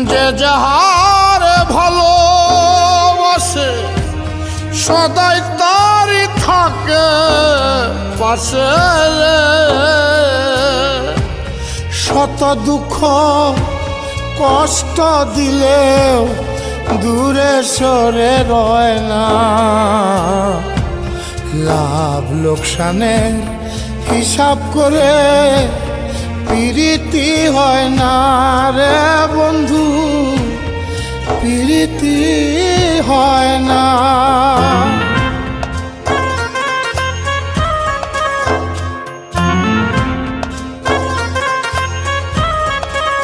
যে যাহার ভালোবাসে সদাই তারই থাকে পাশে শত দুঃখ কষ্ট দিলেও দূরে সরে রয় না লাভ লোকসানের হিসাব করে প্রীতি হয় না রে